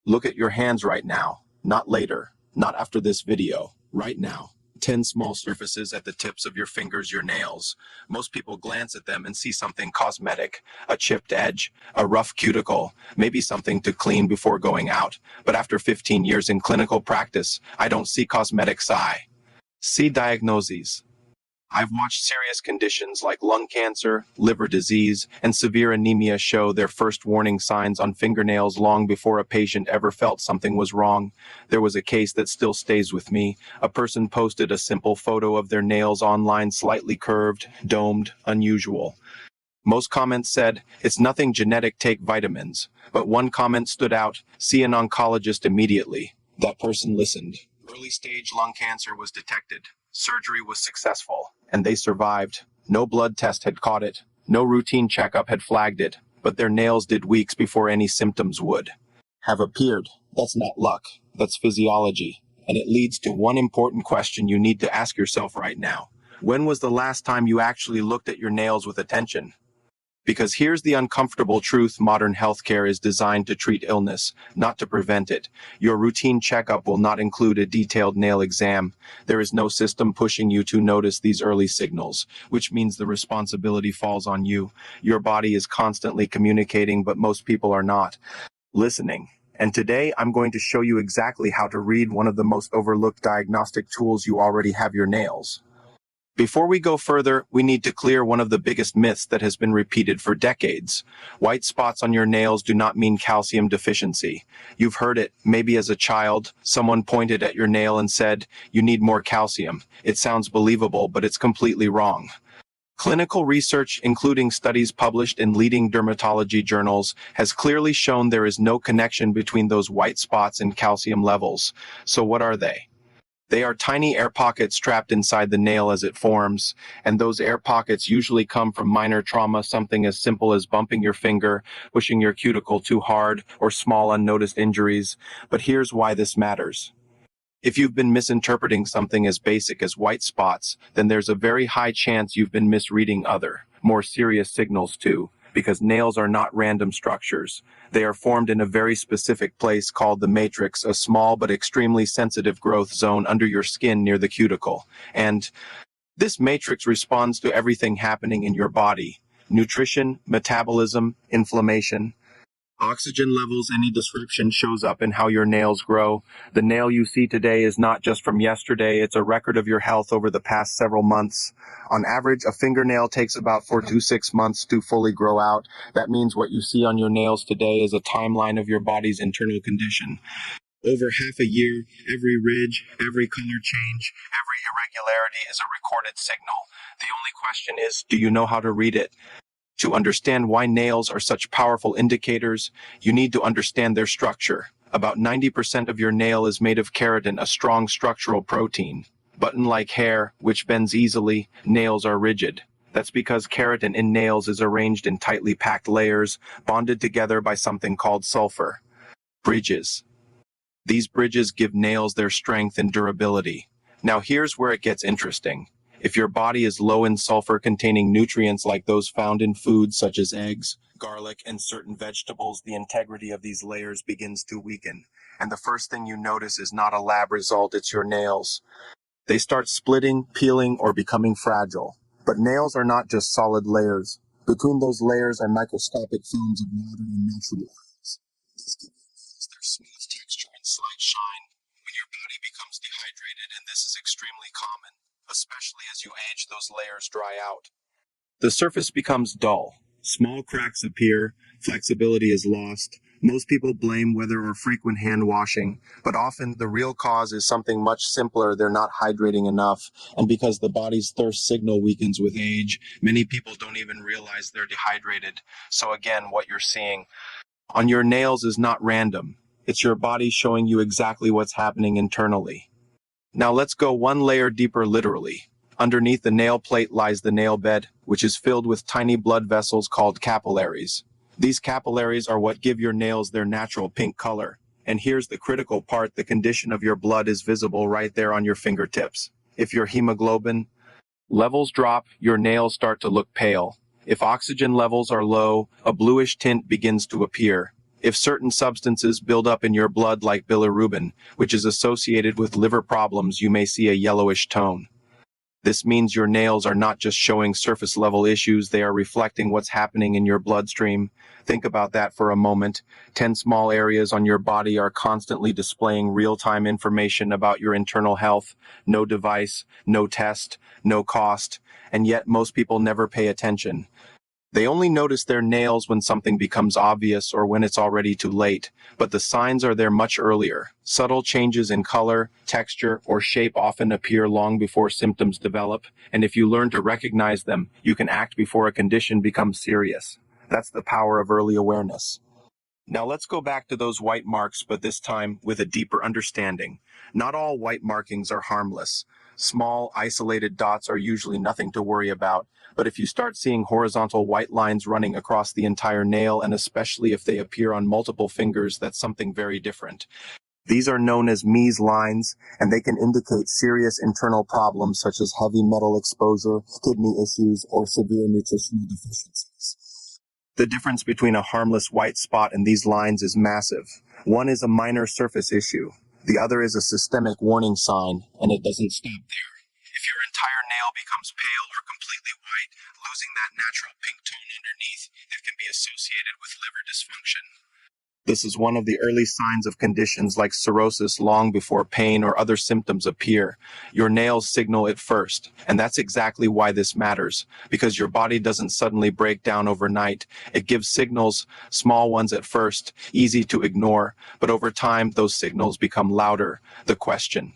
Look at your hands right now, not later, not after this video, right now. 10 small surfaces at the tips of your fingers, your nails. Most people glance at them and see something cosmetic, a chipped edge, a rough cuticle, maybe something to clean before going out. But after 15 years in clinical practice, I don't see cosmetics, I see diagnoses. I've watched serious conditions like lung cancer, liver disease, and severe anemia show their first warning signs on fingernails long before a patient ever felt something was wrong. There was a case that still stays with me. A person posted a simple photo of their nails online, slightly curved, domed, unusual. Most comments said, "It's nothing genetic, take vitamins." But one comment stood out, "See an oncologist immediately." That person listened. Early stage lung cancer was detected. Surgery was successful, and they survived. No blood test had caught it. No routine checkup had flagged it, but their nails did weeks before any symptoms would have appeared. That's not luck. That's physiology. And it leads to one important question you need to ask yourself right now. When was the last time you actually looked at your nails with attention? Because here's the uncomfortable truth: modern healthcare is designed to treat illness, not to prevent it. Your routine checkup will not include a detailed nail exam. There is no system pushing you to notice these early signals, which means the responsibility falls on you. Your body is constantly communicating, but most people are not listening. And today, I'm going to show you exactly how to read one of the most overlooked diagnostic tools you already have: your nails. Before we go further, we need to clear one of the biggest myths that has been repeated for decades. White spots on your nails do not mean calcium deficiency. You've heard it. Maybe as a child, someone pointed at your nail and said, "You need more calcium." It sounds believable, but it's completely wrong. Clinical research, including studies published in leading dermatology journals, has clearly shown there is no connection between those white spots and calcium levels. So what are they? They are tiny air pockets trapped inside the nail as it forms, and those air pockets usually come from minor trauma, something as simple as bumping your finger, pushing your cuticle too hard, or small unnoticed injuries. But here's why this matters. If you've been misinterpreting something as basic as white spots, then there's a very high chance you've been misreading other, more serious signals too. Because nails are not random structures. They are formed in a very specific place called the matrix, a small but extremely sensitive growth zone under your skin near the cuticle. And this matrix responds to everything happening in your body: nutrition, metabolism, inflammation. Oxygen levels, any disruption shows up in how your nails grow. The nail you see today is not just from yesterday, it's a record of your health over the past several months. On average, a fingernail takes about 4 to 6 months to fully grow out. That means what you see on your nails today is a timeline of your body's internal condition. Over half a year, every ridge, every color change, every irregularity is a recorded signal. The only question is, do you know how to read it? To understand why nails are such powerful indicators, you need to understand their structure. About 90% of your nail is made of keratin, a strong structural protein. But unlike hair, which bends easily, nails are rigid. That's because keratin in nails is arranged in tightly packed layers, bonded together by something called sulfur. Bridges. These bridges give nails their strength and durability. Now here's where it gets interesting. If your body is low in sulfur-containing nutrients like those found in foods such as eggs, garlic, and certain vegetables, the integrity of these layers begins to weaken. And the first thing you notice is not a lab result, it's your nails. They start splitting, peeling, or becoming fragile. But nails are not just solid layers. Between those layers are microscopic films of water and natural oils. These give your nails their smooth texture and slight shine when your body becomes dehydrated, and this is extremely common. Especially as you age, those layers dry out. The surface becomes dull. Small cracks appear. Flexibility is lost. Most people blame weather or frequent hand washing, but often the real cause is something much simpler: they're not hydrating enough. And because the body's thirst signal weakens with age, many people don't even realize they're dehydrated. So again, what you're seeing on your nails is not random. It's your body showing you exactly what's happening internally. Now let's go one layer deeper literally. Underneath the nail plate lies the nail bed, which is filled with tiny blood vessels called capillaries. These capillaries are what give your nails their natural pink color. And here's the critical part: the condition of your blood is visible right there on your fingertips. If your hemoglobin levels drop, your nails start to look pale. If oxygen levels are low, a bluish tint begins to appear. If certain substances build up in your blood like bilirubin, which is associated with liver problems, you may see a yellowish tone. This means your nails are not just showing surface level issues, they are reflecting what's happening in your bloodstream. Think about that for a moment. 10 small areas on your body are constantly displaying real-time information about your internal health. No device, no test, no cost, and yet most people never pay attention. They only notice their nails when something becomes obvious or when it's already too late, but the signs are there much earlier. Subtle changes in color, texture, or shape often appear long before symptoms develop, and if you learn to recognize them, you can act before a condition becomes serious. That's the power of early awareness. Now let's go back to those white marks, but this time with a deeper understanding. Not all white markings are harmless. Small, isolated dots are usually nothing to worry about, but if you start seeing horizontal white lines running across the entire nail, and especially if they appear on multiple fingers, that's something very different. These are known as Mies lines, and they can indicate serious internal problems such as heavy metal exposure, kidney issues, or severe nutritional deficiencies. The difference between a harmless white spot and these lines is massive. One is a minor surface issue. The other is a systemic warning sign, and it doesn't stop there. If your entire nail becomes pale or completely white, losing that natural pink tone underneath, it can be associated with liver dysfunction. This is one of the early signs of conditions like cirrhosis long before pain or other symptoms appear. Your nails signal it first, and that's exactly why this matters, because your body doesn't suddenly break down overnight. It gives signals, small ones at first, easy to ignore, but over time those signals become louder. The question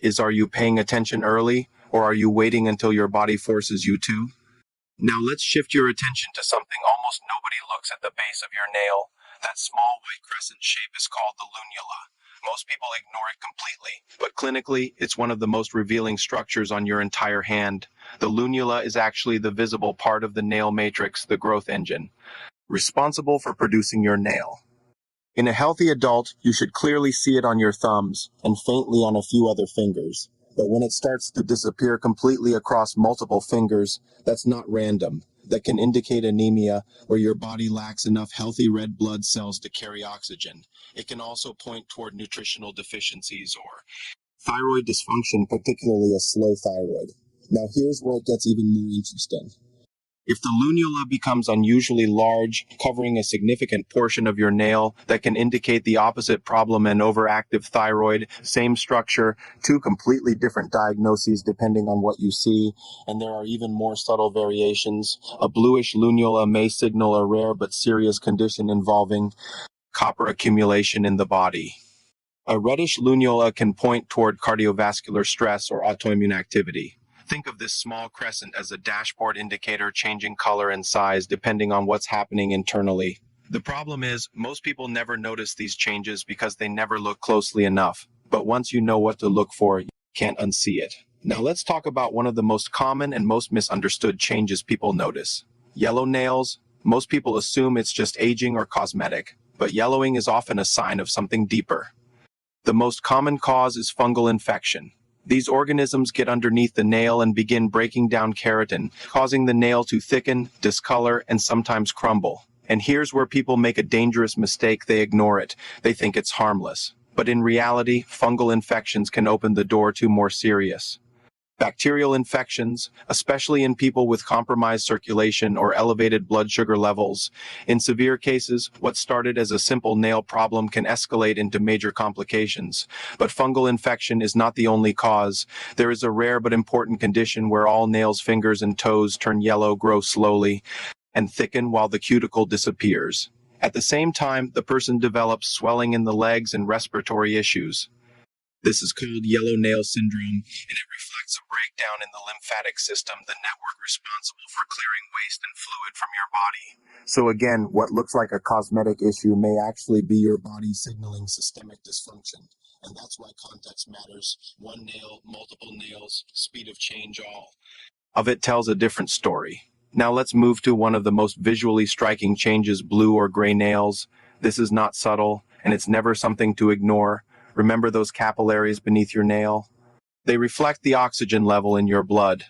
is, are you paying attention early, or are you waiting until your body forces you to? Now let's shift your attention to something almost nobody looks at: the base of your nail. That small white crescent shape is called the lunula. Most people ignore it completely, but clinically, it's one of the most revealing structures on your entire hand. The lunula is actually the visible part of the nail matrix, the growth engine, responsible for producing your nail. In a healthy adult, you should clearly see it on your thumbs and faintly on a few other fingers. But when it starts to disappear completely across multiple fingers, that's not random. That can indicate anemia, where your body lacks enough healthy red blood cells to carry oxygen. It can also point toward nutritional deficiencies or thyroid dysfunction, particularly a slow thyroid. Now here's where it gets even more interesting. If the lunula becomes unusually large, covering a significant portion of your nail, that can indicate the opposite problem: an overactive thyroid. Same structure, two completely different diagnoses depending on what you see, and there are even more subtle variations. A bluish lunula may signal a rare but serious condition involving copper accumulation in the body. A reddish lunula can point toward cardiovascular stress or autoimmune activity. Think of this small crescent as a dashboard indicator, changing color and size depending on what's happening internally. The problem is, most people never notice these changes because they never look closely enough. But once you know what to look for, you can't unsee it. Now let's talk about one of the most common and most misunderstood changes people notice. Yellow nails. Most people assume it's just aging or cosmetic, but yellowing is often a sign of something deeper. The most common cause is fungal infection. These organisms get underneath the nail and begin breaking down keratin, causing the nail to thicken, discolor, and sometimes crumble. And here's where people make a dangerous mistake: they ignore it. They think it's harmless. But in reality, fungal infections can open the door to more serious bacterial infections, especially in people with compromised circulation or elevated blood sugar levels. In severe cases, what started as a simple nail problem can escalate into major complications. But fungal infection is not the only cause. There is a rare but important condition where all nails, fingers, and toes turn yellow, grow slowly, and thicken while the cuticle disappears. At the same time, the person develops swelling in the legs and respiratory issues. This is called yellow nail syndrome, and it reflects a breakdown in the lymphatic system, the network responsible for clearing waste and fluid from your body. So again, what looks like a cosmetic issue may actually be your body signaling systemic dysfunction. And that's why context matters. One nail, multiple nails, speed of change, all of it tells a different story. Now let's move to one of the most visually striking changes: blue or gray nails. This is not subtle, and it's never something to ignore. Remember those capillaries beneath your nail? They reflect the oxygen level in your blood.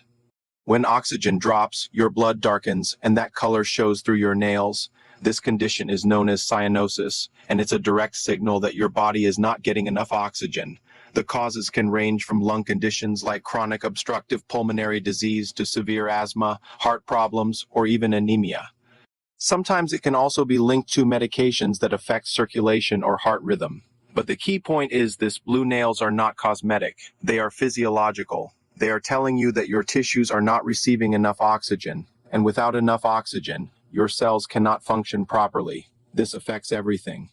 When oxygen drops, your blood darkens, and that color shows through your nails. This condition is known as cyanosis, and it's a direct signal that your body is not getting enough oxygen. The causes can range from lung conditions like chronic obstructive pulmonary disease to severe asthma, heart problems, or even anemia. Sometimes it can also be linked to medications that affect circulation or heart rhythm. But the key point is this: blue nails are not cosmetic. They are physiological. They are telling you that your tissues are not receiving enough oxygen. And without enough oxygen, your cells cannot function properly. This affects everything,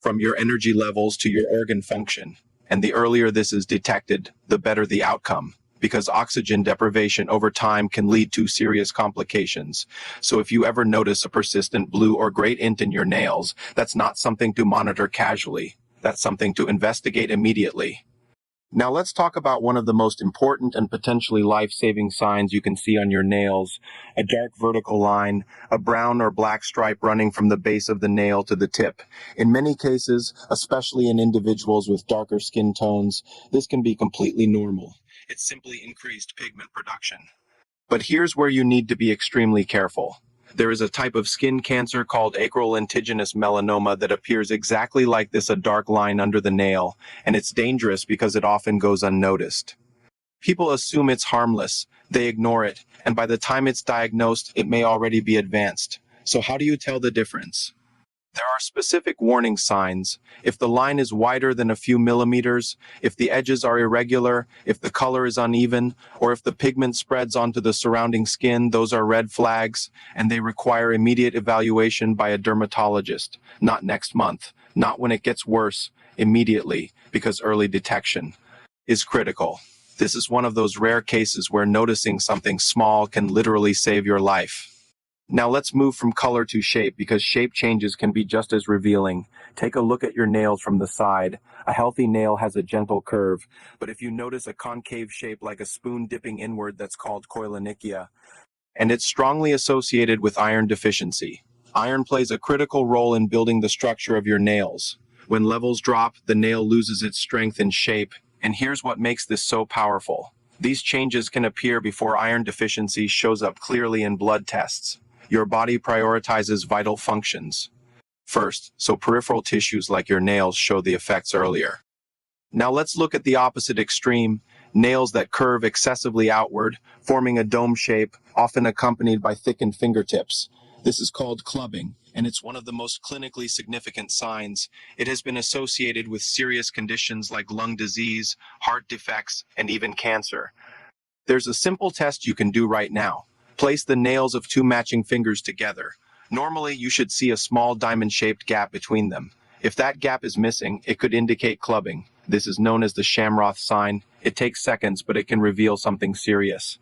from your energy levels to your organ function. And the earlier this is detected, the better the outcome, because oxygen deprivation over time can lead to serious complications. So if you ever notice a persistent blue or gray tint in your nails, that's not something to monitor casually. That's something to investigate immediately. Now let's talk about one of the most important and potentially life-saving signs you can see on your nails: a dark vertical line, a brown or black stripe running from the base of the nail to the tip. In many cases, especially in individuals with darker skin tones, this can be completely normal. It's simply increased pigment production. But here's where you need to be extremely careful. There is a type of skin cancer called acral lentiginous melanoma that appears exactly like this: a dark line under the nail, and it's dangerous because it often goes unnoticed. People assume it's harmless, they ignore it, and by the time it's diagnosed, it may already be advanced. So how do you tell the difference? There are specific warning signs. If the line is wider than a few millimeters, if the edges are irregular, if the color is uneven, or if the pigment spreads onto the surrounding skin, those are red flags, and they require immediate evaluation by a dermatologist. Not next month, not when it gets worse, immediately, because early detection is critical. This is one of those rare cases where noticing something small can literally save your life. Now let's move from color to shape, because shape changes can be just as revealing. Take a look at your nails from the side. A healthy nail has a gentle curve, but if you notice a concave shape like a spoon dipping inward, that's called koilonychia, and it's strongly associated with iron deficiency. Iron plays a critical role in building the structure of your nails. When levels drop, the nail loses its strength and shape, and here's what makes this so powerful. These changes can appear before iron deficiency shows up clearly in blood tests. Your body prioritizes vital functions first, so peripheral tissues like your nails show the effects earlier. Now let's look at the opposite extreme: nails that curve excessively outward, forming a dome shape, often accompanied by thickened fingertips. This is called clubbing, and it's one of the most clinically significant signs. It has been associated with serious conditions like lung disease, heart defects, and even cancer. There's a simple test you can do right now. Place the nails of two matching fingers together. Normally, you should see a small diamond-shaped gap between them. If that gap is missing, it could indicate clubbing. This is known as the Shamroth sign. It takes seconds, but it can reveal something serious.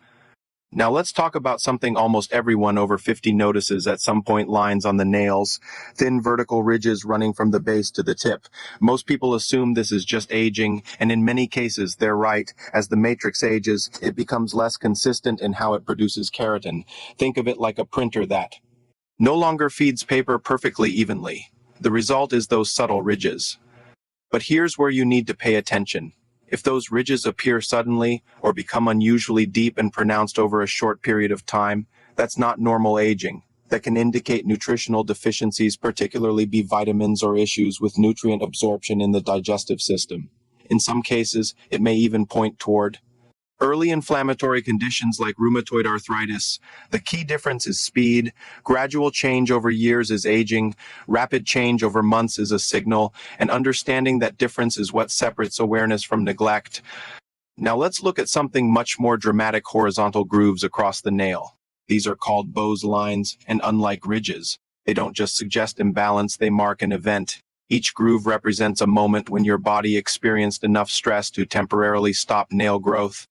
Now let's talk about something almost everyone over 50 notices at some point: lines on the nails, thin vertical ridges running from the base to the tip. Most people assume this is just aging, and in many cases they're right. As the matrix ages, it becomes less consistent in how it produces keratin. Think of it like a printer that no longer feeds paper perfectly evenly. The result is those subtle ridges. But here's where you need to pay attention. If those ridges appear suddenly or become unusually deep and pronounced over a short period of time, that's not normal aging. That can indicate nutritional deficiencies, particularly B vitamins, or issues with nutrient absorption in the digestive system. In some cases, it may even point toward early inflammatory conditions like rheumatoid arthritis. The key difference is speed. Gradual change over years is aging. Rapid change over months is a signal. And understanding that difference is what separates awareness from neglect. Now let's look at something much more dramatic: horizontal grooves across the nail. These are called Bowes lines, and unlike ridges, they don't just suggest imbalance, they mark an event. Each groove represents a moment when your body experienced enough stress to temporarily stop nail growth.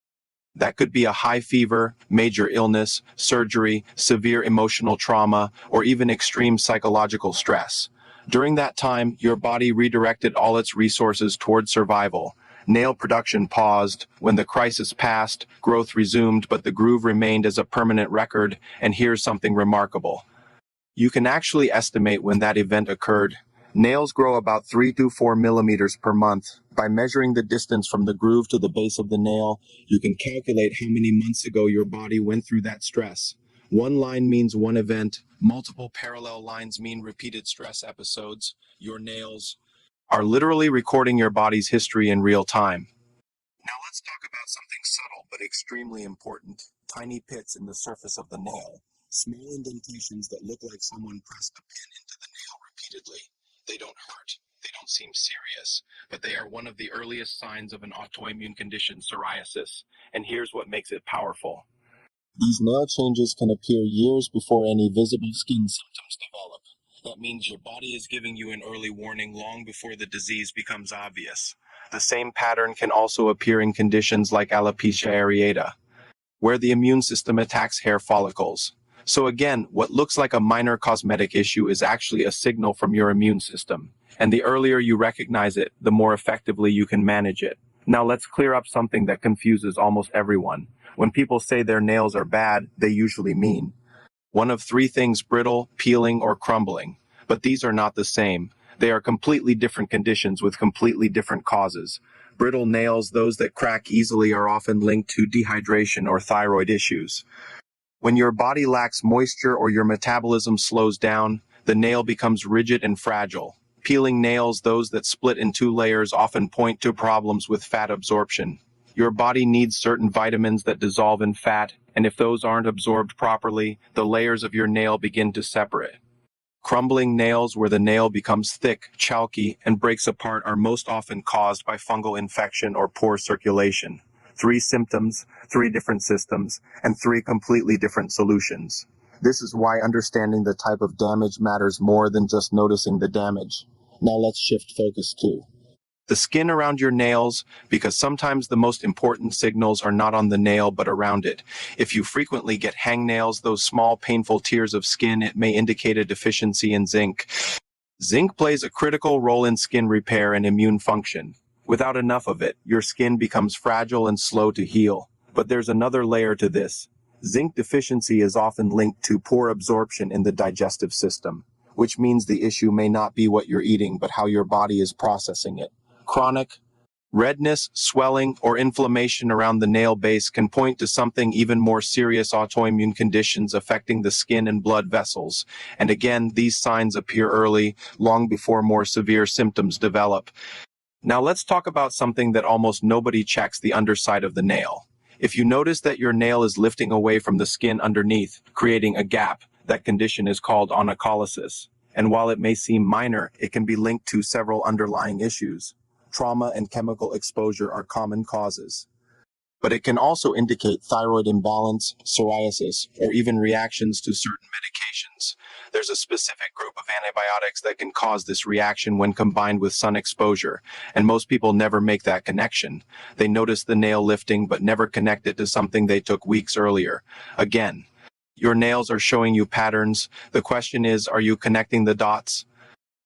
That could be a high fever, major illness, surgery, severe emotional trauma, or even extreme psychological stress. During that time, your body redirected all its resources toward survival. Nail production paused. When the crisis passed, growth resumed, but the groove remained as a permanent record. And here's something remarkable: you can actually estimate when that event occurred. Nails grow about 3 to 4 millimeters per month. By measuring the distance from the groove to the base of the nail, you can calculate how many months ago your body went through that stress. One line means one event. Multiple parallel lines mean repeated stress episodes. Your nails are literally recording your body's history in real time. Now let's talk about something subtle but extremely important. Tiny pits in the surface of the nail. Small indentations that look like someone pressed a pin into the nail repeatedly. They don't hurt. They don't seem serious, but they are one of the earliest signs of an autoimmune condition, psoriasis. And here's what makes it powerful. These nail changes can appear years before any visible skin symptoms develop. That means your body is giving you an early warning long before the disease becomes obvious. The same pattern can also appear in conditions like alopecia areata, where the immune system attacks hair follicles. So again, what looks like a minor cosmetic issue is actually a signal from your immune system. And the earlier you recognize it, the more effectively you can manage it. Now let's clear up something that confuses almost everyone. When people say their nails are bad, they usually mean one of three things: brittle, peeling, or crumbling. But these are not the same. They are completely different conditions with completely different causes. Brittle nails, those that crack easily, are often linked to dehydration or thyroid issues. When your body lacks moisture or your metabolism slows down, the nail becomes rigid and fragile. Peeling nails, those that split in two layers, often point to problems with fat absorption. Your body needs certain vitamins that dissolve in fat, and if those aren't absorbed properly, the layers of your nail begin to separate. Crumbling nails, where the nail becomes thick, chalky, and breaks apart, are most often caused by fungal infection or poor circulation. 3 symptoms, 3 different systems, and 3 completely different solutions. This is why understanding the type of damage matters more than just noticing the damage. Now let's shift focus to the skin around your nails, because sometimes the most important signals are not on the nail but around it. If you frequently get hangnails, those small painful tears of skin, it may indicate a deficiency in zinc. Zinc plays a critical role in skin repair and immune function. Without enough of it, your skin becomes fragile and slow to heal. But there's another layer to this. Zinc deficiency is often linked to poor absorption in the digestive system, which means the issue may not be what you're eating but how your body is processing it. Chronic redness, swelling, or inflammation around the nail base can point to something even more serious: autoimmune conditions affecting the skin and blood vessels. And again, these signs appear early, long before more severe symptoms develop. Now let's talk about something that almost nobody checks: the underside of the nail. If you notice that your nail is lifting away from the skin underneath, creating a gap, that condition is called onycholysis. And while it may seem minor, it can be linked to several underlying issues. Trauma and chemical exposure are common causes. But it can also indicate thyroid imbalance, psoriasis, or even reactions to certain medications. There's a specific group of antibiotics that can cause this reaction when combined with sun exposure, and most people never make that connection. They notice the nail lifting but never connect it to something they took weeks earlier. Again, your nails are showing you patterns. The question is, are you connecting the dots?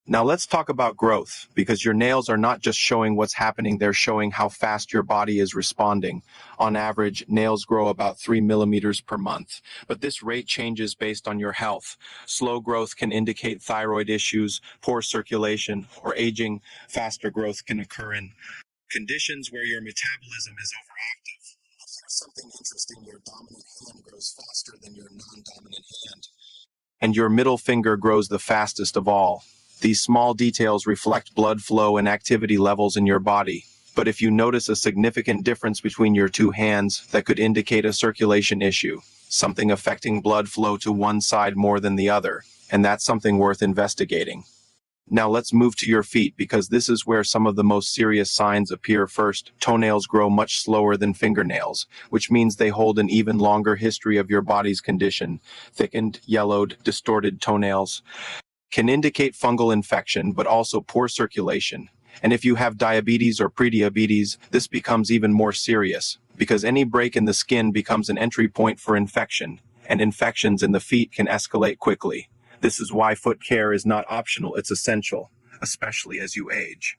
Now let's talk about growth, because your nails are not just showing what's happening, they're showing how fast your body is responding. On average, nails grow about 3 millimeters per month, but this rate changes based on your health. Slow growth can indicate thyroid issues, poor circulation, or aging. Faster growth can occur in conditions where your metabolism is overactive. Here's something interesting: your dominant hand grows faster than your non-dominant hand, and your middle finger grows the fastest of all. These small details reflect blood flow and activity levels in your body. But if you notice a significant difference between your two hands, that could indicate a circulation issue, something affecting blood flow to one side more than the other, and that's something worth investigating. Now let's move to your feet, because this is where some of the most serious signs appear. First, toenails grow much slower than fingernails, which means they hold an even longer history of your body's condition. Thickened, yellowed, distorted toenails can indicate fungal infection, but also poor circulation. And if you have diabetes or prediabetes, this becomes even more serious, because any break in the skin becomes an entry point for infection, and infections in the feet can escalate quickly. This is why foot care is not optional, it's essential, especially as you age.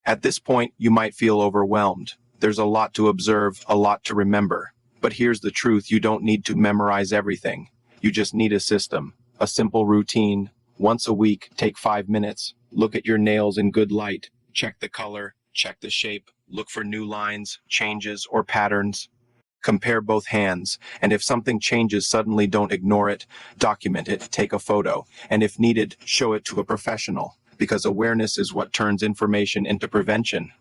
At this point, you might feel overwhelmed. There's a lot to observe, a lot to remember. But here's the truth: you don't need to memorize everything. You just need a system, a simple routine. Once a week, take 5 minutes. Look at your nails in good light. Check the color, check the shape, look for new lines, changes, or patterns. Compare both hands, and if something changes suddenly, don't ignore it. Document it, take a photo, and if needed, show it to a professional, because awareness is what turns information into prevention.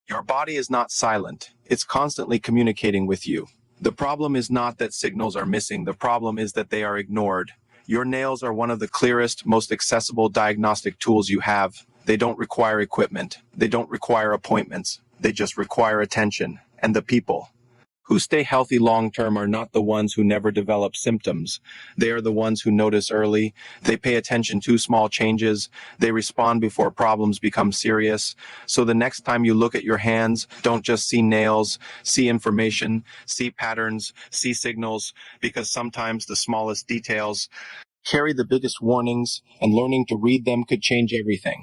Your body is not silent. It's constantly communicating with you. The problem is not that signals are missing. The problem is that they are ignored. Your nails are one of the clearest, most accessible diagnostic tools you have. They don't require equipment. They don't require appointments. They just require attention. And the people who stay healthy long-term are not the ones who never develop symptoms. They are the ones who notice early. They pay attention to small changes. They respond before problems become serious. So the next time you look at your hands, don't just see nails, see information, see patterns, see signals, because sometimes the smallest details carry the biggest warnings, and learning to read them could change everything.